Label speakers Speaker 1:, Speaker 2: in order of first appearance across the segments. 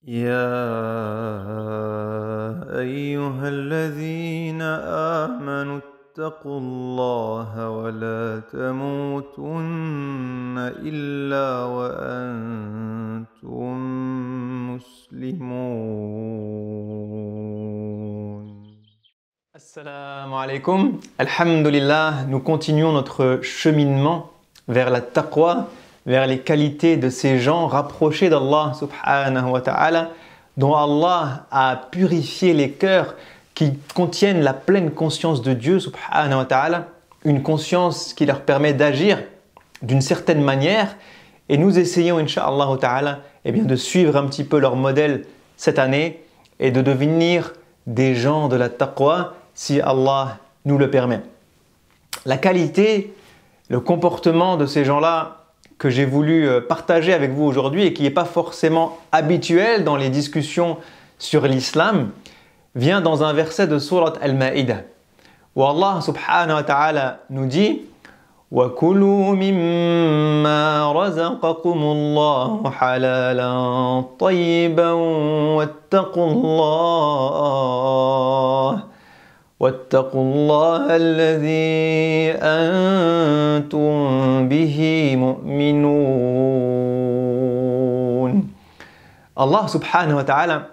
Speaker 1: يا أيها الذين آمنوا اتقوا الله ولا تموتن إلا وأنتم مسلمون.
Speaker 2: Assalamu alaikum, alhamdulillah, nous continuons notre cheminement vers la taqwa, vers les qualités de ces gens rapprochés d'Allah subhanahu wa ta'ala, dont Allah a purifié les cœurs qui contiennent la pleine conscience de Dieu subhanahu wa ta'ala, une conscience qui leur permet d'agir d'une certaine manière, et nous essayons incha'Allah ta'ala de suivre un petit peu leur modèle cette année et de devenir des gens de la taqwa si Allah nous le permet. La qualité, le comportement de ces gens-là que j'ai voulu partager avec vous aujourd'hui et qui n'est pas forcément habituel dans les discussions sur l'islam, vient dans un verset de Surat Al-Ma'idah où Allah subhanahu wa ta'ala nous dit وَكُلُوا مِمَّا رَزَقَكُمُ اللَّهُ حَلَالًا طَيِّبًا واتقوا الله الذي أنتم به مؤمنون. Allah subhanahu wa ta'ala,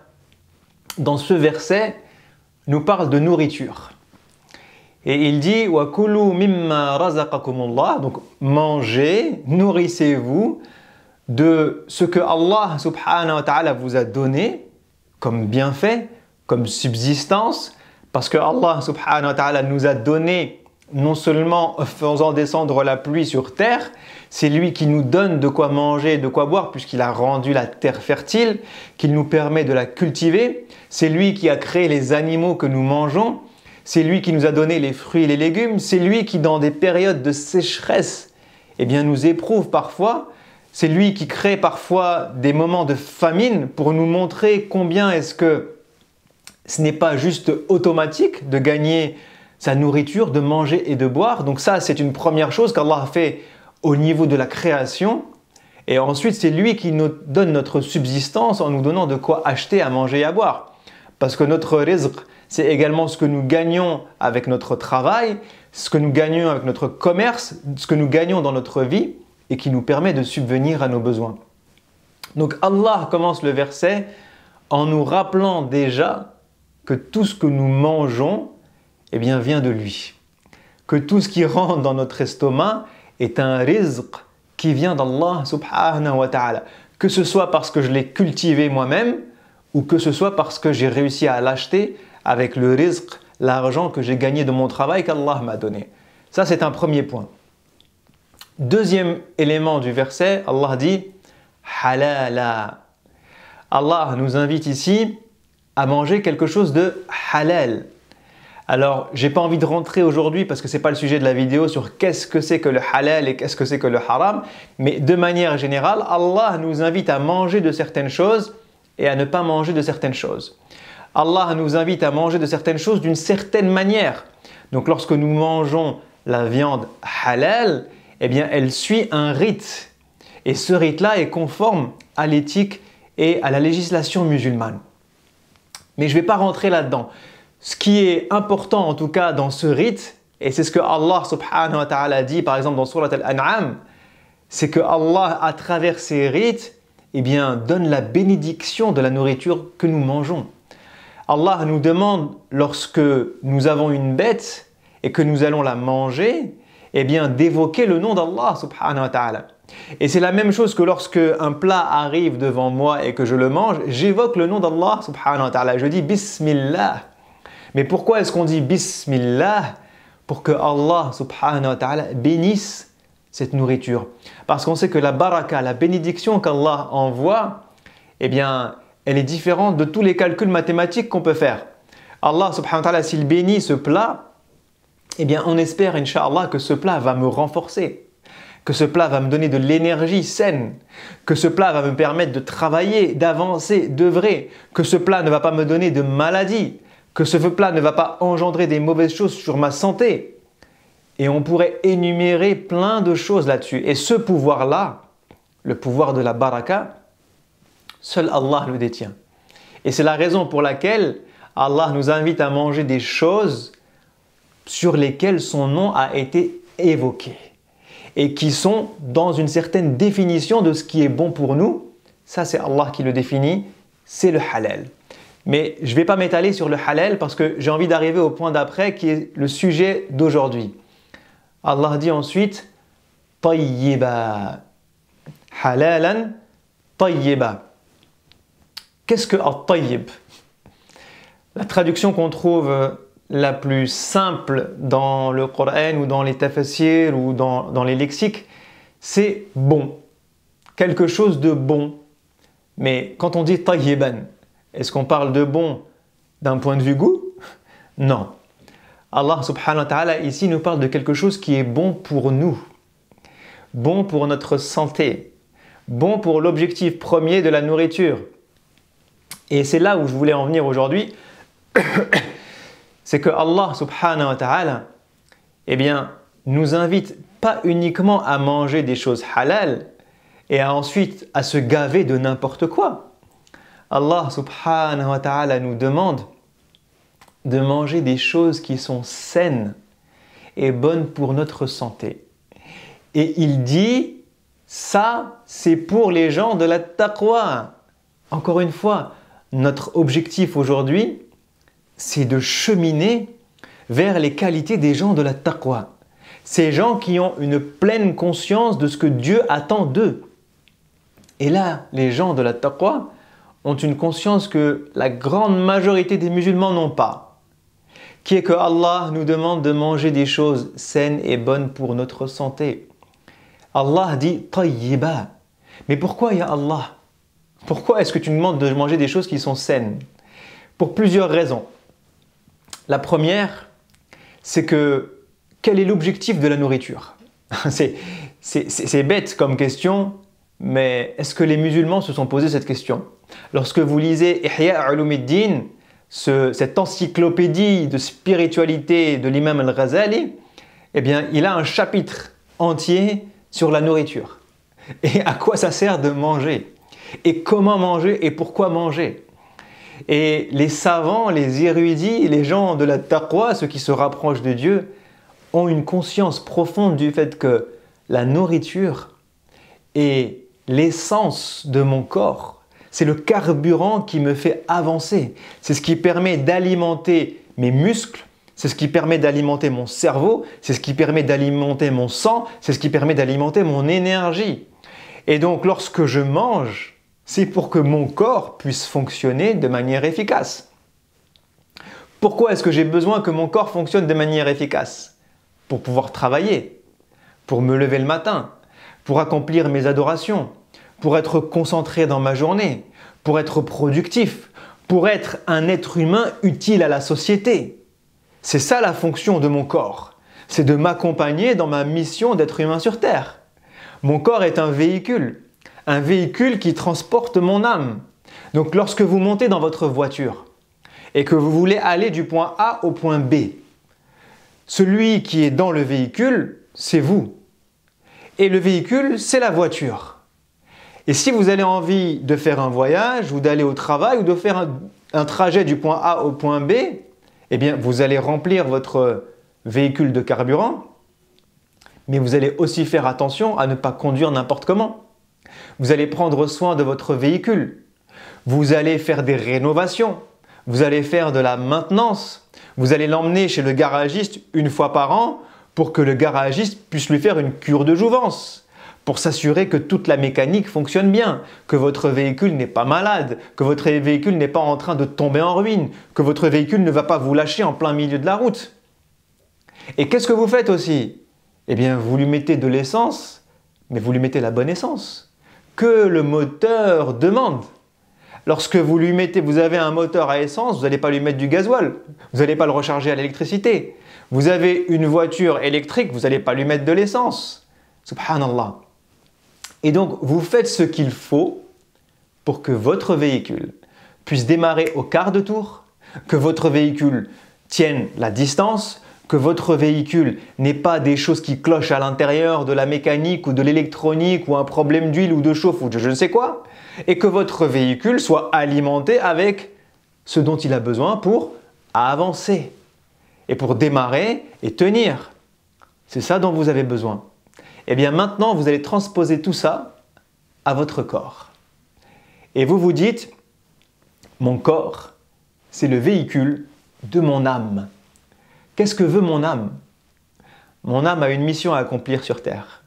Speaker 2: dans ce verset, nous parle de nourriture. Et il dit وَكُلُوا مِمَّا رَزَقَكُمُ اللَّهُ, donc mangez, nourrissez-vous de ce que Allah subhanahu wa ta'ala vous a donné comme bienfait, comme subsistance, parce que Allah subhanahu wa ta'ala nous a donné non seulement en faisant descendre la pluie sur terre, c'est lui qui nous donne de quoi manger, de quoi boire, puisqu'il a rendu la terre fertile, qu'il nous permet de la cultiver, c'est lui qui a créé les animaux que nous mangeons, c'est lui qui nous a donné les fruits et les légumes, c'est lui qui dans des périodes de sécheresse nous éprouve parfois, c'est lui qui crée parfois des moments de famine pour nous montrer combien est-ce que ce n'est pas juste automatique de gagner sa nourriture, de manger et de boire. Donc ça, c'est une première chose qu'Allah a fait au niveau de la création. Et ensuite, c'est lui qui nous donne notre subsistance en nous donnant de quoi acheter à manger et à boire. Parce que notre rizq, c'est également ce que nous gagnons avec notre travail, ce que nous gagnons avec notre commerce, ce que nous gagnons dans notre vie et qui nous permet de subvenir à nos besoins. Donc Allah commence le verset en nous rappelant déjà que tout ce que nous mangeons vient de lui. Que tout ce qui rentre dans notre estomac est un rizq qui vient d'Allah subhanahu wa ta'ala. Que ce soit parce que je l'ai cultivé moi-même ou que ce soit parce que j'ai réussi à l'acheter avec le rizq, l'argent que j'ai gagné de mon travail qu'Allah m'a donné. Ça, c'est un premier point. Deuxième élément du verset, Allah dit halala. Allah nous invite ici à manger quelque chose de halal. Alors, j'ai pas envie de rentrer aujourd'hui parce que c'est pas le sujet de la vidéo sur qu'est-ce que c'est que le halal et qu'est-ce que c'est que le haram, mais de manière générale, Allah nous invite à manger de certaines choses et à ne pas manger de certaines choses. Allah nous invite à manger de certaines choses d'une certaine manière. Donc, lorsque nous mangeons la viande halal, elle suit un rite. Et ce rite-là est conforme à l'éthique et à la législation musulmane. Mais je ne vais pas rentrer là-dedans. Ce qui est important en tout cas dans ce rite, et c'est ce que Allah subhanahu wa ta'ala dit par exemple dans Surat Al-An'am, c'est que Allah à travers ces rites donne la bénédiction de la nourriture que nous mangeons. Allah nous demande lorsque nous avons une bête et que nous allons la manger, d'évoquer le nom d'Allah subhanahu wa ta'ala. Et c'est la même chose que lorsque un plat arrive devant moi et que je le mange, j'évoque le nom d'Allah subhanahu wa ta'ala. Je dis Bismillah. Mais pourquoi est-ce qu'on dit Bismillah? Pour que Allah subhanahu wa ta'ala bénisse cette nourriture. Parce qu'on sait que la baraka, la bénédiction qu'Allah envoie, elle est différente de tous les calculs mathématiques qu'on peut faire. Allah subhanahu wa ta'ala, s'il bénit ce plat, on espère, incha'Allah, que ce plat va me renforcer, que ce plat va me donner de l'énergie saine, que ce plat va me permettre de travailler, d'avancer, d'œuvrer, que ce plat ne va pas me donner de maladie, que ce plat ne va pas engendrer des mauvaises choses sur ma santé. Et on pourrait énumérer plein de choses là-dessus. Et ce pouvoir-là, le pouvoir de la baraka, Seul Allah le détient. Et c'est la raison pour laquelle Allah nous invite à manger des choses sur lesquelles son nom a été évoqué et qui sont dans une certaine définition de ce qui est bon pour nous. Ça, c'est Allah qui le définit, c'est le halal. Mais je ne vais pas m'étaler sur le halal parce que j'ai envie d'arriver au point d'après qui est le sujet d'aujourd'hui. Allah dit ensuite « Tayyiba » halalan tayyiba. Qu'est-ce que at-tayyib? La traduction qu'on trouve la plus simple dans le Coran ou dans les tafsirs ou dans les lexiques, c'est bon. Quelque chose de bon. Mais quand on dit tayyiban, est-ce qu'on parle de bon d'un point de vue goût? Non. Allah subhanahu wa ta'ala ici nous parle de quelque chose qui est bon pour nous, bon pour notre santé, bon pour l'objectif premier de la nourriture. Et c'est là où je voulais en venir aujourd'hui, c'est que Allah subhanahu wa ta'ala, eh bien, nous invite pas uniquement à manger des choses halal et ensuite à se gaver de n'importe quoi. Allah subhanahu wa ta'ala nous demande de manger des choses qui sont saines et bonnes pour notre santé. Et il dit, ça c'est pour les gens de la taqwa. Encore une fois, notre objectif aujourd'hui, c'est de cheminer vers les qualités des gens de la taqwa. Ces gens qui ont une pleine conscience de ce que Dieu attend d'eux. Et là, les gens de la taqwa ont une conscience que la grande majorité des musulmans n'ont pas, qui est que Allah nous demande de manger des choses saines et bonnes pour notre santé. Allah dit « tayyiba ». Mais pourquoi, ya Allah? Pourquoi est-ce que tu nous demandes de manger des choses qui sont saines? Pour plusieurs raisons. La première, c'est que quel est l'objectif de la nourriture? C'est bête comme question, mais est-ce que les musulmans se sont posé cette question? Lorsque vous lisez Ihya Ulumuddin, cette encyclopédie de spiritualité de l'imam al-Ghazali, eh bien, il a un chapitre entier sur la nourriture. Et à quoi ça sert de manger? Et comment manger et pourquoi manger? Et les savants, les érudits, les gens de la taqwa, ceux qui se rapprochent de Dieu, ont une conscience profonde du fait que la nourriture est l'essence de mon corps. C'est le carburant qui me fait avancer. C'est ce qui permet d'alimenter mes muscles, c'est ce qui permet d'alimenter mon cerveau, c'est ce qui permet d'alimenter mon sang, c'est ce qui permet d'alimenter mon énergie. Et donc lorsque je mange, c'est pour que mon corps puisse fonctionner de manière efficace. Pourquoi est-ce que j'ai besoin que mon corps fonctionne de manière efficace? Pour pouvoir travailler, pour me lever le matin, pour accomplir mes adorations, pour être concentré dans ma journée, pour être productif, pour être un être humain utile à la société. C'est ça la fonction de mon corps. C'est de m'accompagner dans ma mission d'être humain sur Terre. Mon corps est un véhicule qui transporte mon âme. Donc lorsque vous montez dans votre voiture et que vous voulez aller du point A au point B, celui qui est dans le véhicule, c'est vous. Et le véhicule, c'est la voiture. Et si vous avez envie de faire un voyage ou d'aller au travail ou de faire un trajet du point A au point B, eh bien vous allez remplir votre véhicule de carburant, mais vous allez aussi faire attention à ne pas conduire n'importe comment. Vous allez prendre soin de votre véhicule. Vous allez faire des rénovations. Vous allez faire de la maintenance. Vous allez l'emmener chez le garagiste une fois par an pour que le garagiste puisse lui faire une cure de jouvence, pour s'assurer que toute la mécanique fonctionne bien, que votre véhicule n'est pas malade, que votre véhicule n'est pas en train de tomber en ruine, que votre véhicule ne va pas vous lâcher en plein milieu de la route. Et qu'est-ce que vous faites aussi? Eh bien, vous lui mettez de l'essence, mais vous lui mettez la bonne essence que le moteur demande. Lorsque vous avez un moteur à essence, vous n'allez pas lui mettre du gasoil, vous n'allez pas le recharger à l'électricité. Vous avez une voiture électrique, vous n'allez pas lui mettre de l'essence. Subhanallah. Et donc, vous faites ce qu'il faut pour que votre véhicule puisse démarrer au quart de tour, que votre véhicule tienne la distance, que votre véhicule n'ait pas des choses qui clochent à l'intérieur, de la mécanique ou de l'électronique ou un problème d'huile ou de chauffe ou de je ne sais quoi, et que votre véhicule soit alimenté avec ce dont il a besoin pour avancer et pour démarrer et tenir. C'est ça dont vous avez besoin. Et bien maintenant, vous allez transposer tout ça à votre corps. Et vous vous dites, mon corps, c'est le véhicule de mon âme. Qu'est-ce que veut mon âme? Mon âme a une mission à accomplir sur Terre.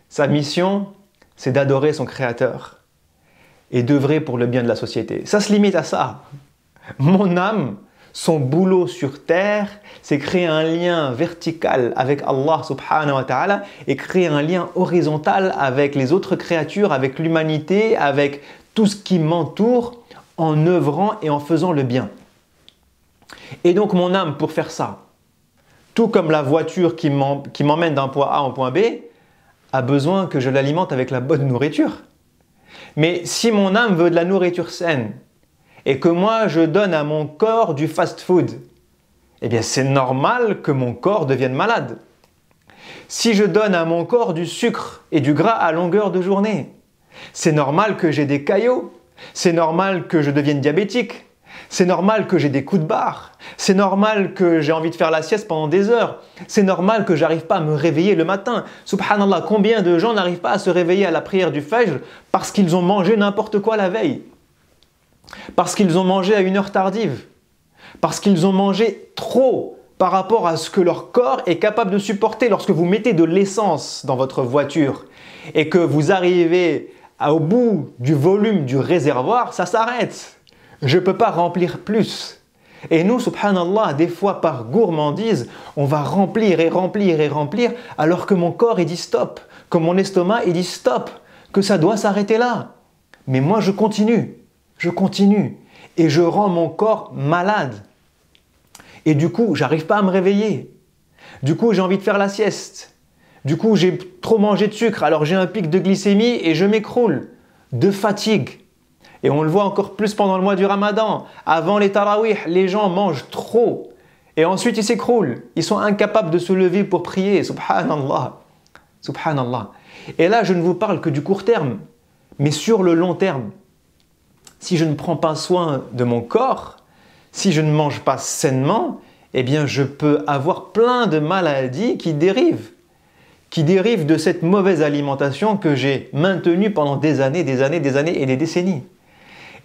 Speaker 2: Sa mission, c'est d'adorer son Créateur et d'œuvrer pour le bien de la société. Ça se limite à ça. Mon âme, son boulot sur Terre, c'est créer un lien vertical avec Allah subhanahu wa ta'ala et créer un lien horizontal avec les autres créatures, avec l'humanité, avec tout ce qui m'entoure, en œuvrant et en faisant le bien. Et donc mon âme, pour faire ça, tout comme la voiture qui m'emmène d'un point A en point B, a besoin que je l'alimente avec la bonne nourriture. Mais si mon âme veut de la nourriture saine, et que moi je donne à mon corps du fast-food, eh bien c'est normal que mon corps devienne malade. Si je donne à mon corps du sucre et du gras à longueur de journée, c'est normal que j'ai des caillots, c'est normal que je devienne diabétique, c'est normal que j'ai des coups de barre, c'est normal que j'ai envie de faire la sieste pendant des heures, c'est normal que j'arrive pas à me réveiller le matin. Subhanallah, combien de gens n'arrivent pas à se réveiller à la prière du Fajr parce qu'ils ont mangé n'importe quoi la veille, parce qu'ils ont mangé à une heure tardive, parce qu'ils ont mangé trop par rapport à ce que leur corps est capable de supporter. Lorsque vous mettez de l'essence dans votre voiture et que vous arrivez au bout du volume du réservoir, ça s'arrête. Je ne peux pas remplir plus. Et nous, subhanallah, des fois par gourmandise, on va remplir et remplir et remplir alors que mon corps il dit stop, que mon estomac il dit stop, que ça doit s'arrêter là. Mais moi je continue et je rends mon corps malade. Et du coup, j'arrive pas à me réveiller. Du coup, j'ai envie de faire la sieste. Du coup, j'ai trop mangé de sucre, alors j'ai un pic de glycémie et je m'écroule de fatigue. Et on le voit encore plus pendant le mois du Ramadan. Avant les tarawih, les gens mangent trop. Et ensuite, ils s'écroulent. Ils sont incapables de se lever pour prier. Subhanallah. Subhanallah. Et là, je ne vous parle que du court terme. Mais sur le long terme, si je ne prends pas soin de mon corps, si je ne mange pas sainement, eh bien, je peux avoir plein de maladies qui dérivent de cette mauvaise alimentation que j'ai maintenue pendant des années et des décennies.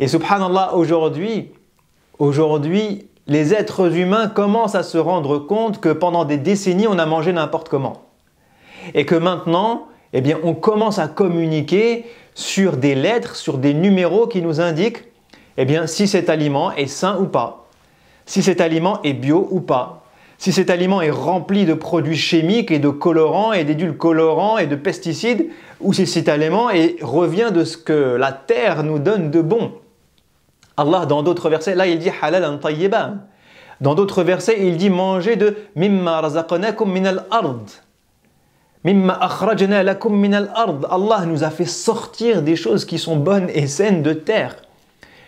Speaker 2: Et subhanallah, aujourd'hui, les êtres humains commencent à se rendre compte que pendant des décennies, on a mangé n'importe comment. Et que maintenant, eh bien, on commence à communiquer sur des lettres, sur des numéros qui nous indiquent eh bien, si cet aliment est sain ou pas, si cet aliment est bio ou pas, si cet aliment est rempli de produits chimiques et de colorants et d'édulcorants et de pesticides, ou si cet aliment revient de ce que la terre nous donne de bon. Allah, dans d'autres versets, là il dit halalan tayyiban. Dans d'autres versets, il dit manger de mimma razaqnakum minal ard. Mimma akhrajna lakum minal ard. Allah nous a fait sortir des choses qui sont bonnes et saines de terre.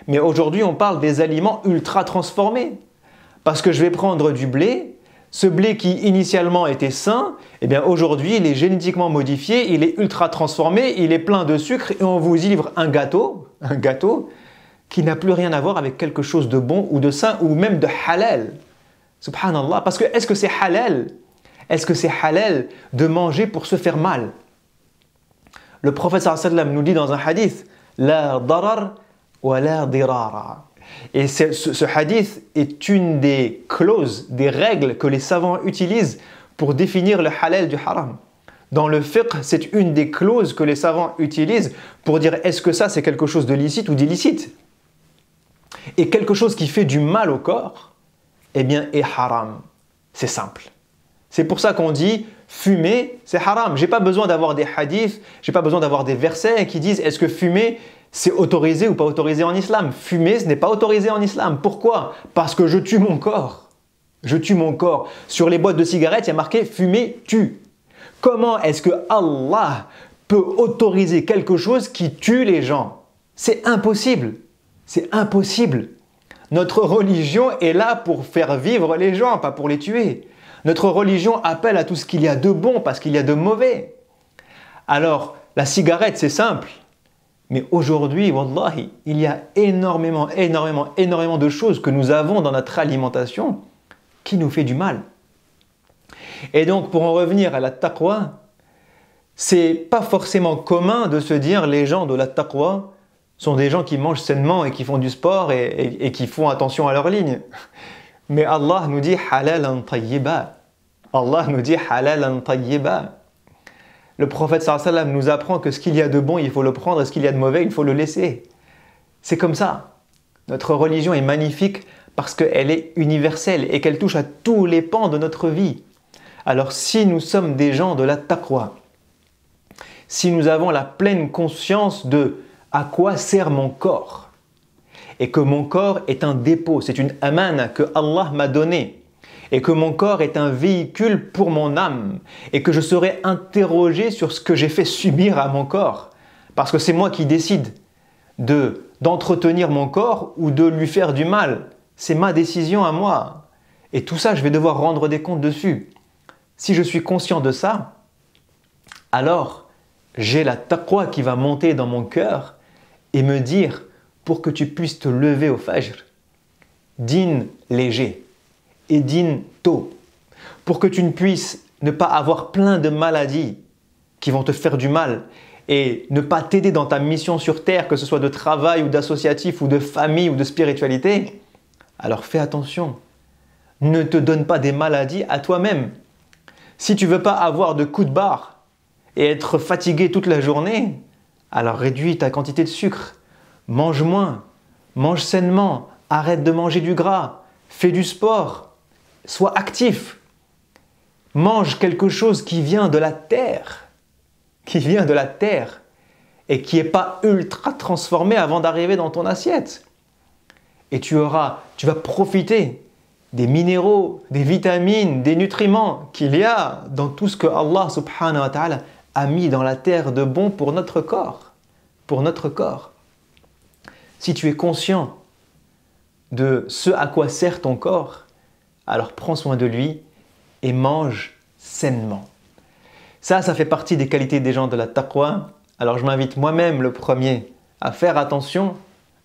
Speaker 2: Mais aujourd'hui, on parle des aliments ultra transformés. Parce que je vais prendre du blé, ce blé qui initialement était sain, eh bien aujourd'hui, il est génétiquement modifié, il est ultra transformé, il est plein de sucre et on vous livre un gâteau qui n'a plus rien à voir avec quelque chose de bon ou de sain ou même de halal. Subhanallah. Parce que est-ce que c'est halal? Est-ce que c'est halal de manger pour se faire mal? Le prophète sallallahu alayhi wa sallam nous dit dans un hadith la darar wa la dirara. Et ce hadith est une des clauses, des règles que les savants utilisent pour définir le halal du haram. Dans le fiqh, c'est une des clauses que les savants utilisent pour dire est-ce que ça c'est quelque chose de licite ou d'illicite. Et quelque chose qui fait du mal au corps, eh bien est haram. C'est simple. C'est pour ça qu'on dit fumer, c'est haram. J'ai pas besoin d'avoir des hadiths, j'ai pas besoin d'avoir des versets qui disent est-ce que fumer c'est autorisé ou pas autorisé en islam. Fumer, ce n'est pas autorisé en islam. Pourquoi? Parce que je tue mon corps. Je tue mon corps. Sur les boîtes de cigarettes, il y a marqué fumer tue. Comment est-ce que Allah peut autoriser quelque chose qui tue les gens? C'est impossible. C'est impossible. Notre religion est là pour faire vivre les gens, pas pour les tuer. Notre religion appelle à tout ce qu'il y a de bon parce qu'il y a de mauvais. Alors, la cigarette, c'est simple. Mais aujourd'hui, wallahi, il y a énormément de choses que nous avons dans notre alimentation qui nous fait du mal. Et donc, pour en revenir à la taqwa, c'est pas forcément commun de se dire les gens de la taqwa sont des gens qui mangent sainement et qui font du sport et qui font attention à leur ligne. Mais Allah nous dit halalan tayyiba. Allah nous dit halalan tayyiba. Le prophète sallallahu alayhi wa sallam nous apprend que ce qu'il y a de bon, il faut le prendre, et ce qu'il y a de mauvais, il faut le laisser. C'est comme ça. Notre religion est magnifique parce qu'elle est universelle et qu'elle touche à tous les pans de notre vie. Alors si nous sommes des gens de la taqwa, si nous avons la pleine conscience de à quoi sert mon corps, et que mon corps est un dépôt, c'est une amana que Allah m'a donnée, et que mon corps est un véhicule pour mon âme, et que je serai interrogé sur ce que j'ai fait subir à mon corps, parce que c'est moi qui décide d'entretenir mon corps ou de lui faire du mal. C'est ma décision à moi. Et tout ça, je vais devoir rendre des comptes dessus. Si je suis conscient de ça, alors j'ai la taqwa qui va monter dans mon cœur et me dire, pour que tu puisses te lever au fajr, dîne léger et dîne tôt, pour que tu ne puisses ne pas avoir plein de maladies qui vont te faire du mal et ne pas t'aider dans ta mission sur terre, que ce soit de travail ou d'associatif ou de famille ou de spiritualité. Alors fais attention, ne te donne pas des maladies à toi-même. Si tu ne veux pas avoir de coups de barre et être fatigué toute la journée, alors réduis ta quantité de sucre, mange moins, mange sainement, arrête de manger du gras, fais du sport, sois actif, mange quelque chose qui vient de la terre, et qui n'est pas ultra transformé avant d'arriver dans ton assiette. Et tu vas profiter des minéraux, des vitamines, des nutriments qu'il y a dans tout ce que Allah subhanahu wa ta'ala a mis dans la terre de bon pour notre corps. Si tu es conscient de ce à quoi sert ton corps, alors prends soin de lui et mange sainement. Ça fait partie des qualités des gens de la taqwa. Alors je m'invite moi-même le premier à faire attention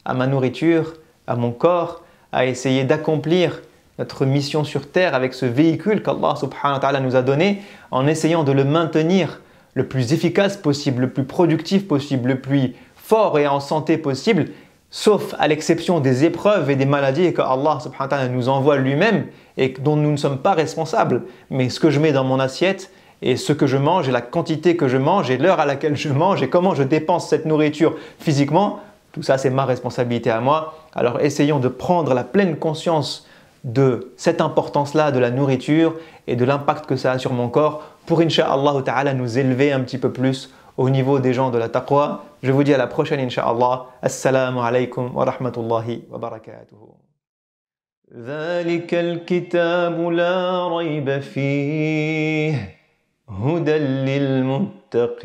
Speaker 2: à ma nourriture, à mon corps, à essayer d'accomplir notre mission sur terre avec ce véhicule qu'Allah subhanahu wa ta'ala nous a donné, en essayant de le maintenir le plus efficace possible, le plus productif possible, le plus fort et en santé possible, sauf à l'exception des épreuves et des maladies que Allah subhanahu wa ta'ala nous envoie lui-même et dont nous ne sommes pas responsables. Mais ce que je mets dans mon assiette et ce que je mange et la quantité que je mange et l'heure à laquelle je mange et comment je dépense cette nourriture physiquement, tout ça c'est ma responsabilité à moi. Alors essayons de prendre la pleine conscience de cette importance-là de la nourriture et de l'impact que ça a sur mon corps pour incha'Allah ta'ala nous élever un petit peu plus au niveau des gens de la taqwa. Je vous dis à la prochaine incha'Allah. Assalamu alaykum wa rahmatullahi wa barakatuh.
Speaker 1: ذلك الكتاب لا ريب فيه هدى للمتقين